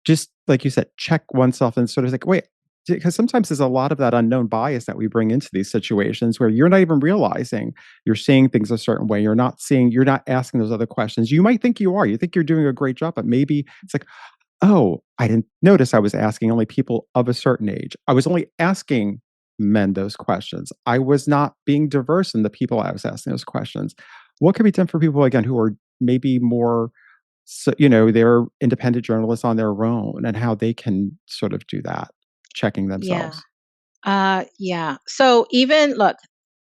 just, like you said, check oneself and sort of like, wait, because sometimes there's a lot of that unknown bias that we bring into these situations where you're not even realizing you're seeing things a certain way. You're not asking those other questions. You might think you are. You think you're doing a great job, but maybe it's like, oh, I didn't notice I was asking only people of a certain age. I was only asking men those questions. I was not being diverse in the people I was asking those questions. What can be done for people, again, who are maybe more, they're independent journalists on their own, and how they can sort of do that, checking themselves? Yeah. So even look,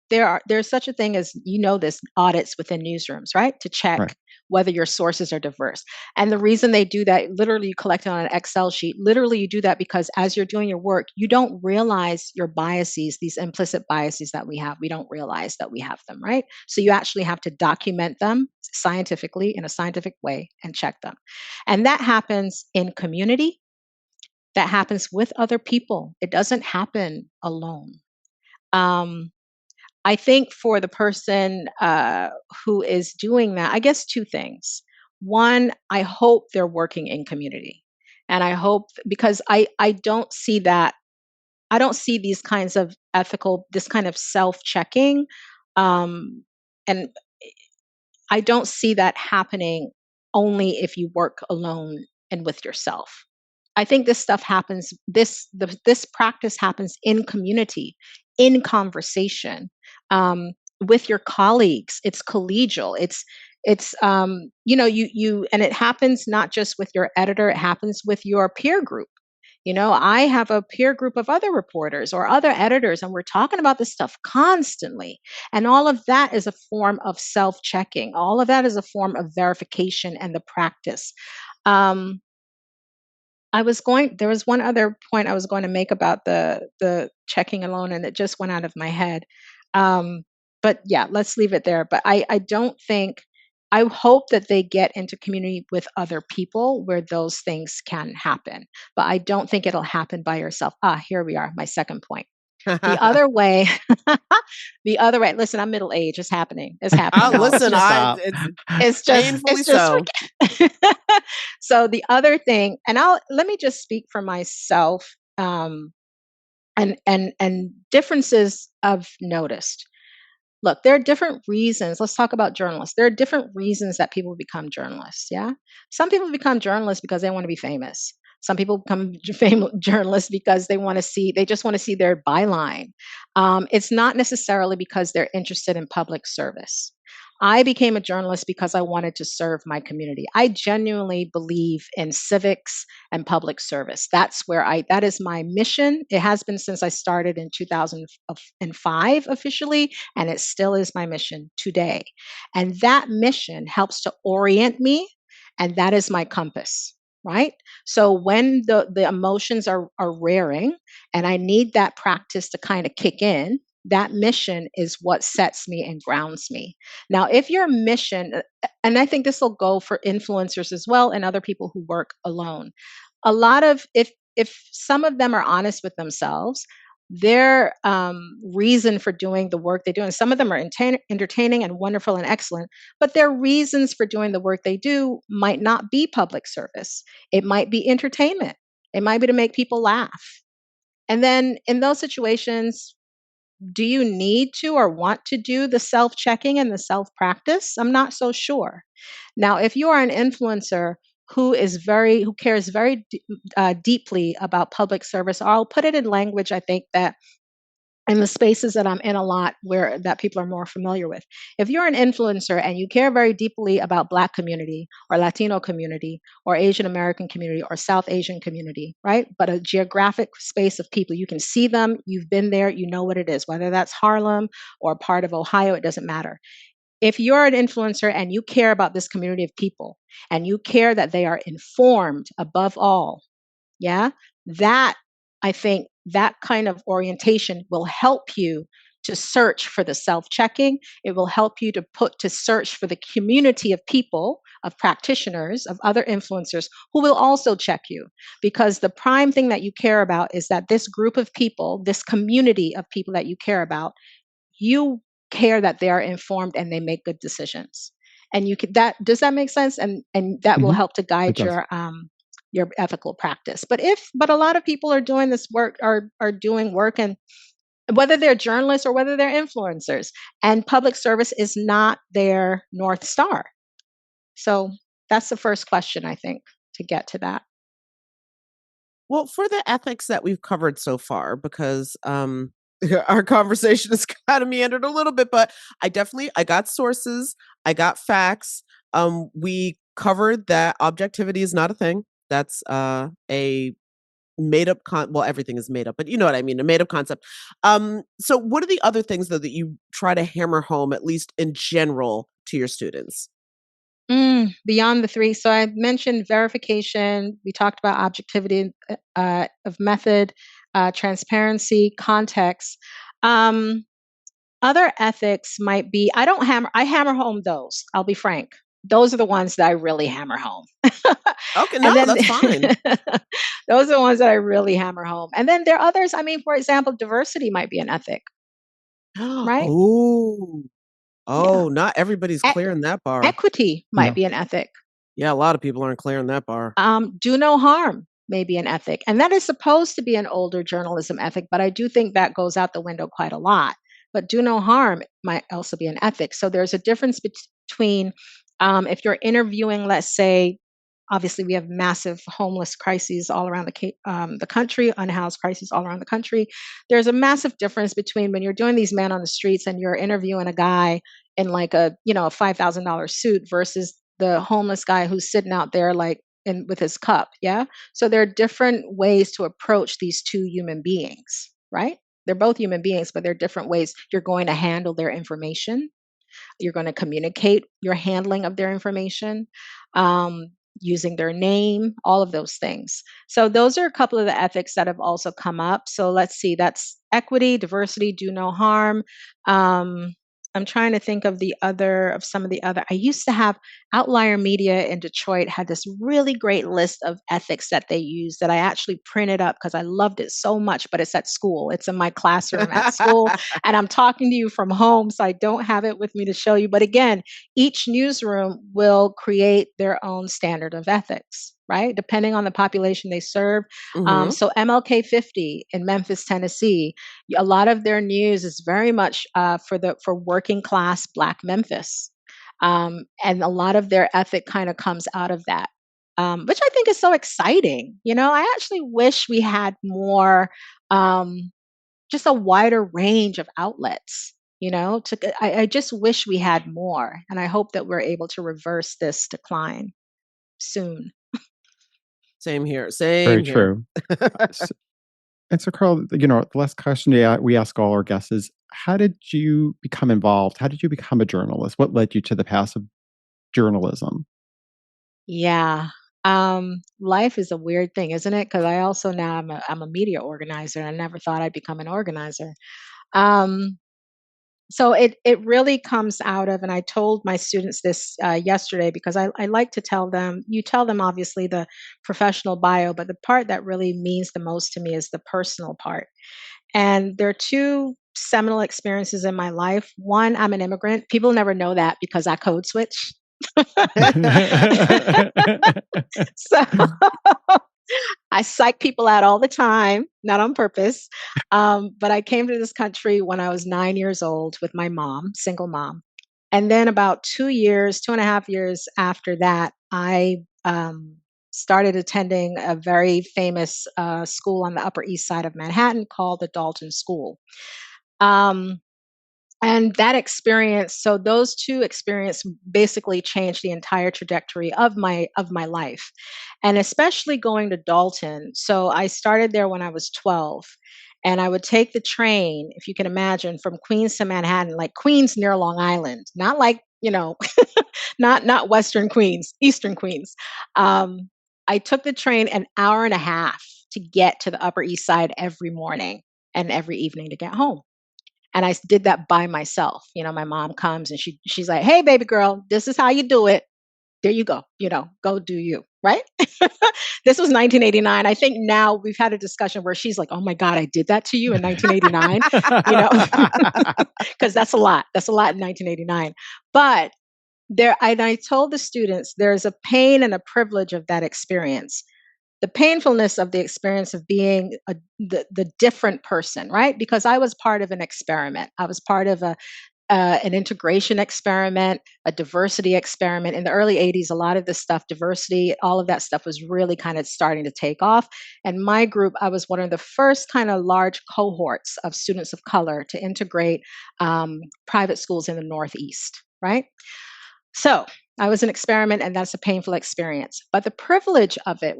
there's such a thing as, this audits within newsrooms, right? To check whether your sources are diverse. And the reason they do that, literally you collect it on an Excel sheet. Literally you do that because as you're doing your work, you don't realize your biases, these implicit biases that we have. We don't realize that we have them, right? So you actually have to document them scientifically in a scientific way and check them. And that happens in community. That happens with other people. It doesn't happen alone. I think for the person who is doing that, I guess two things. One, I hope they're working in community. And I hope, because I don't see that, I don't see these kinds of this kind of self-checking. And I don't see that happening only if you work alone and with yourself. I think this stuff happens, this practice happens in community, in conversation, with your colleagues. It's collegial. It's you and it happens not just with your editor, it happens with your peer group. I have a peer group of other reporters or other editors, and we're talking about this stuff constantly. And all of that is a form of self-checking. All of that is a form of verification and the practice. There was one other point I was going to make about the checking alone, and it just went out of my head. But yeah, let's leave it there. But I don't think, I hope that they get into community with other people where those things can happen. But I don't think it'll happen by yourself. Here we are, my second point. The other way, listen, I'm middle age. It's happening. It's happening. Listen, it's just so. So the other thing, and let me just speak for myself, and differences I've noticed. Look, there are different reasons. Let's talk about journalists. There are different reasons that people become journalists. Yeah. Some people become journalists because they want to be famous. Some people become journalists because they just want to see their byline. It's not necessarily because they're interested in public service. I became a journalist because I wanted to serve my community. I genuinely believe in civics and public service. That is my mission. It has been since I started in 2005 officially, and it still is my mission today. And that mission helps to orient me, and that is my compass. Right? So when the emotions are rearing and I need that practice to kind of kick in, that mission is what sets me and grounds me. Now, if your mission, and I think this will go for influencers as well and other people who work alone, if some of them are honest with themselves, their reason for doing the work they do, and some of them are entertaining and wonderful and excellent, but their reasons for doing the work they do might not be public service. It might be entertainment. It might be to make people laugh. And then in those situations, do you need to or want to do the self-checking and the self-practice? I'm not so sure. Now, if you are an influencer who cares very deeply about public service, I'll put it in language, I think, that in the spaces that I'm in a lot that people are more familiar with. If you're an influencer and you care very deeply about Black community or Latino community or Asian American community or South Asian community, right? But a geographic space of people, you can see them, you've been there, you know what it is, whether that's Harlem or part of Ohio, it doesn't matter. If you're an influencer and you care about this community of people and you care that they are informed above all, yeah, I think that kind of orientation will help you to search for the self-checking. It will help you to search for the community of people, of practitioners, of other influencers who will also check you. Because the prime thing that you care about is that this group of people, this community of people that you care about, you care that they are informed and they make good decisions. And does that make sense? And that will help to guide your ethical practice. But a lot of people are doing this work, are doing work, and whether they're journalists or whether they're influencers, and public service is not their North Star. So that's the first question, I think, to get to that. Well, for the ethics that we've covered so far, because our conversation has kind of meandered a little bit, but I got sources, I got facts. We covered that objectivity is not a thing. That's a made up everything is made up, but you know what I mean, a made up concept. So what are the other things though that you try to hammer home, at least in general, to your students? Beyond the three. So I mentioned verification. We talked about objectivity of method, transparency, context. Other ethics might be, I hammer home those. I'll be frank. Those are the ones that I really hammer home. Okay, no, that's fine. Those are the ones that I really hammer home. And then there are others. I mean, for example, diversity might be an ethic. Right? Oh, not everybody's clearing that bar. Equity might be an ethic. Yeah, a lot of people aren't clearing that bar. Do no harm may be an ethic. And that is supposed to be an older journalism ethic, but I do think that goes out the window quite a lot but do no harm might also be an ethic. So there's a difference between if you're interviewing, let's say, obviously we have massive homeless crises all around the country, unhoused crises all around the country. There's a massive difference between when you're doing these men on the streets and you're interviewing a guy in like a $5,000 suit versus the homeless guy who's sitting out there like with his cup. Yeah. So there are different ways to approach these two human beings, right? They're both human beings, but there are different ways you're going to handle their information. You're going to communicate your handling of their information, using their name, all of those things. So those are a couple of the ethics that have also come up. So let's see, that's equity, diversity, do no harm. I'm trying to think of some of the other. I used to have Outlier Media in Detroit had this really great list of ethics that they use that I actually printed up because I loved it so much, but it's at school. It's in my classroom at school. And I'm talking to you from home, so I don't have it with me to show you. But again, each newsroom will create their own standard of ethics, right? Depending on the population they serve. So MLK 50 in Memphis, Tennessee, a lot of their news is very much for working class Black Memphis. And a lot of their ethic kind of comes out of that, which I think is so exciting. I actually wish we had more, just a wider range of outlets. I just wish we had more. And I hope that we're able to reverse this decline soon. Same here. Very true. And so, Carl, the last question we ask all our guests is, how did you become involved? How did you become a journalist? What led you to the path of journalism? Yeah. Life is a weird thing, isn't it? Because I also now I'm a media organizer, and I never thought I'd become an organizer. So it really comes out of, and I told my students this yesterday because I like to tell them, you tell them obviously the professional bio, but the part that really means the most to me is the personal part. And there are two seminal experiences in my life. One, I'm an immigrant. People never know that because I code switch. So I psych people out all the time, not on purpose. But I came to this country when I was 9 years old with my mom, single mom. And then about 2.5 years after that, I started attending a very famous school on the Upper East Side of Manhattan called the Dalton School. And that experience, so those two experiences basically changed the entire trajectory of my life. And especially going to Dalton. So I started there when I was 12. And I would take the train, if you can imagine, from Queens to Manhattan, like Queens near Long Island, not like, not Western Queens, Eastern Queens. I took the train an hour and a half to get to the Upper East Side every morning and every evening to get home. And I did that by myself. My mom comes and she's like, "Hey, baby girl, this is how you do it. There you go. Go do you." Right? This was 1989. I think now we've had a discussion where she's like, "Oh my God, I did that to you in 1989." Because that's a lot. That's a lot in 1989. But I told the students there's a pain and a privilege of that experience. The painfulness of the experience of being the different person, right? Because I was part of an experiment. I was part of an integration experiment, a diversity experiment. In the early 80s, a lot of this stuff, diversity, all of that stuff was really kind of starting to take off. And my group, I was one of the first kind of large cohorts of students of color to integrate private schools in the Northeast, right? So I was an experiment, and that's a painful experience. But the privilege of it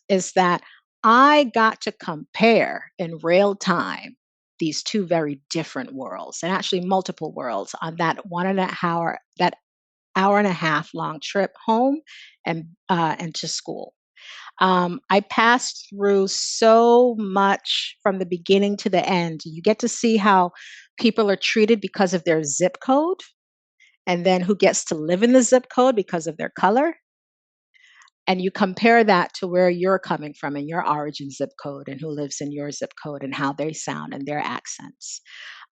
is that I got to compare in real time these two very different worlds, and actually multiple worlds, on that hour and a half long trip home and to school. I passed through so much from the beginning to the end. You get to see how people are treated because of their zip code, and then who gets to live in the zip code because of their color. And you compare that to where you're coming from in your origin zip code, and who lives in your zip code, and how they sound and their accents.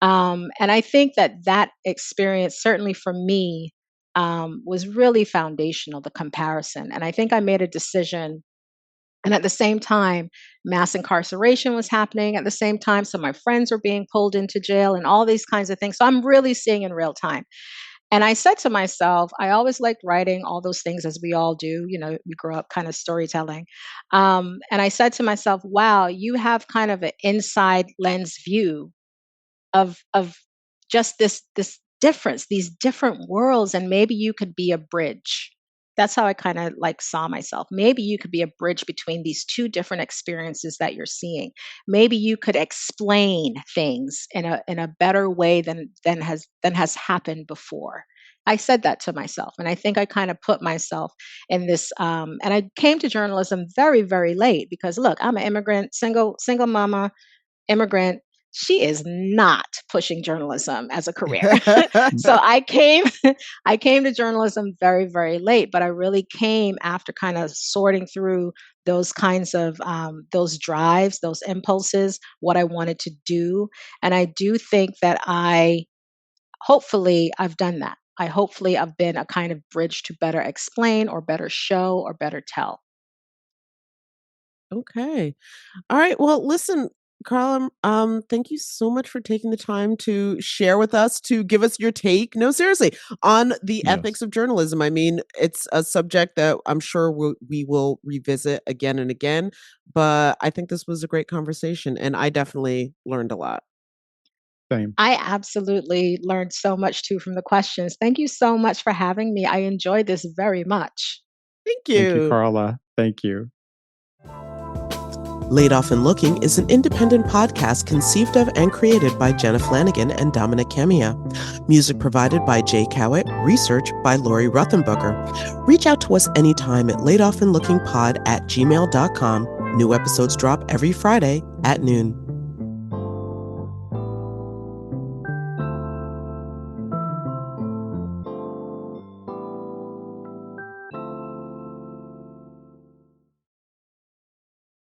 And I think that experience, certainly for me, was really foundational, the comparison. And I think I made a decision And at the same time, mass incarceration was happening at the same time. So my friends were being pulled into jail and all these kinds of things. So I'm really seeing in real time. And I said to myself, I always liked writing, all those things as we all do. You know, we grow up kind of storytelling. And I said to myself, wow, you have kind of an inside lens view of just this difference, these different worlds, and maybe you could be a bridge. That's how I kind of like saw myself. Maybe you could be a bridge between these two different experiences that you're seeing. Maybe you could explain things in a better way than has happened before. I said that to myself, and I think I kind of put myself in this. And I came to journalism very, very late because look, I'm an immigrant, single mama, immigrant. She is not pushing journalism as a career. So I came to journalism very, very late, but I really came after kind of sorting through those kinds of those drives, those impulses, what I wanted to do. And I do think that hopefully I've done that. Hopefully I've been a kind of bridge to better explain or better show or better tell. Okay. All right. Well, listen, Carla, thank you so much for taking the time to share with us, to give us your take. No, seriously, on the ethics of journalism. I mean, it's a subject that I'm sure we will revisit again and again, but I think this was a great conversation, and I definitely learned a lot. Same. I absolutely learned so much too from the questions. Thank you so much for having me. I enjoyed this very much. Thank you. Thank you, Carla. Thank you. Laid Off and Looking is an independent podcast conceived of and created by Jenna Flanagan and Dominic Camia. Music provided by Jay Cowett. Research by Lori Ruthenbucker. Reach out to us anytime at laidofandlookingpod@gmail.com. New episodes drop every Friday at noon.